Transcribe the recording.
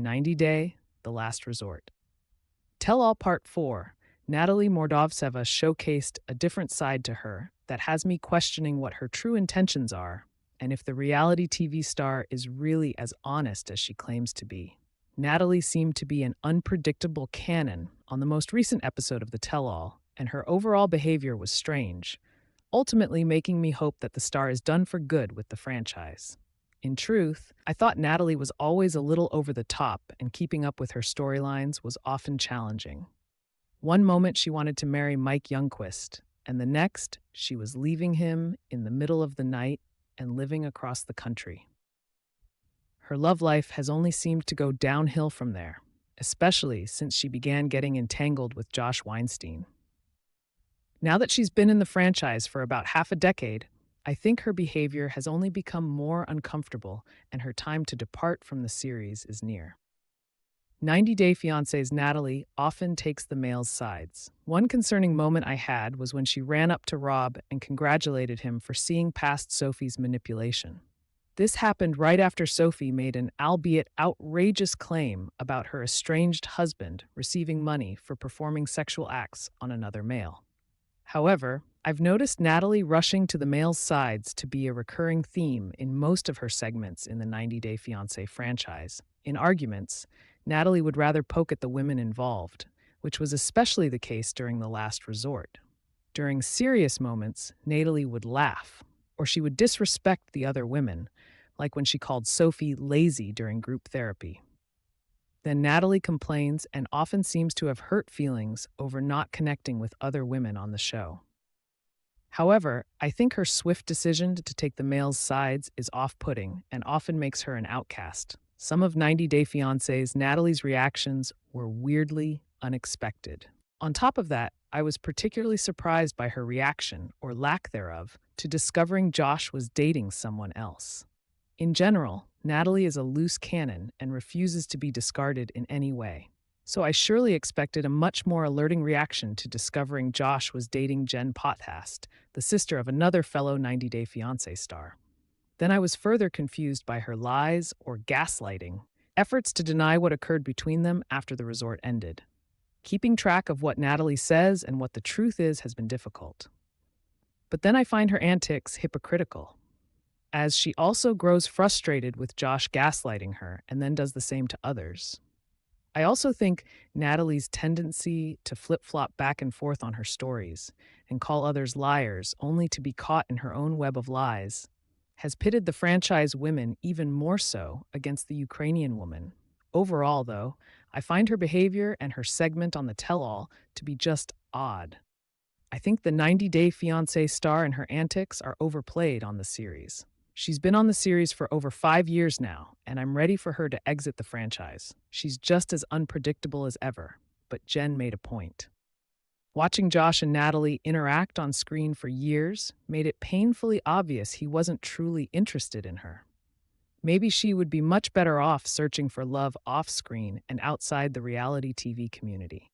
in 90 Day, The Last Resort. Tell All Part 4, Natalie Mordovtseva showcased a different side to her that has me questioning what her true intentions are and if the reality TV star is really as honest as she claims to be. Natalie seemed to be an unpredictable canon on the most recent episode of The Tell All, and her overall behavior was strange, ultimately making me hope that the star is done for good with the franchise. In truth, I thought Natalie was always a little over the top, and keeping up with her storylines was often challenging. One moment she wanted to marry Mike Youngquist, and the next she was leaving him in the middle of the night and living across the country. Her love life has only seemed to go downhill from there, especially since she began getting entangled with Josh Weinstein. Now that she's been in the franchise for about half a decade, I think her behavior has only become more uncomfortable and her time to depart from the series is near. 90 Day Fiancé's Natalie often takes the male's sides. One concerning moment I had was when she ran up to Rob and congratulated him for seeing past Sophie's manipulation. This happened right after Sophie made an albeit outrageous claim about her estranged husband receiving money for performing sexual acts on another male. However, I've noticed Natalie rushing to the male's sides to be a recurring theme in most of her segments in the 90 Day Fiancé franchise. In arguments, Natalie would rather poke at the women involved, which was especially the case during The Last Resort. During serious moments, Natalie would laugh, or she would disrespect the other women, like when she called Sophie lazy during group therapy. Then Natalie complains and often seems to have hurt feelings over not connecting with other women on the show. However, I think her swift decision to take the male's sides is off-putting and often makes her an outcast. Some of 90 Day Fiancé's Natalie's reactions were weirdly unexpected. On top of that, I was particularly surprised by her reaction, or lack thereof, to discovering Josh was dating someone else. In general, Natalie is a loose cannon and refuses to be discarded in any way. So I surely expected a much more alerting reaction to discovering Josh was dating Jen Pothast, the sister of another fellow 90 Day Fiancé star. Then I was further confused by her lies or gaslighting, efforts to deny what occurred between them after the resort ended. Keeping track of what Natalie says and what the truth is has been difficult. But then I find her antics hypocritical, as she also grows frustrated with Josh gaslighting her and then does the same to others. I also think Natalie's tendency to flip-flop back and forth on her stories and call others liars only to be caught in her own web of lies has pitted the franchise women even more so against the Ukrainian woman. Overall, though, I find her behavior and her segment on the tell-all to be just odd. I think the 90 Day Fiancé star and her antics are overplayed on the series. She's been on the series for over 5 years now, and I'm ready for her to exit the franchise. She's just as unpredictable as ever, but Jen made a point. Watching Josh and Natalie interact on screen for years made it painfully obvious he wasn't truly interested in her. Maybe she would be much better off searching for love off-screen and outside the reality TV community.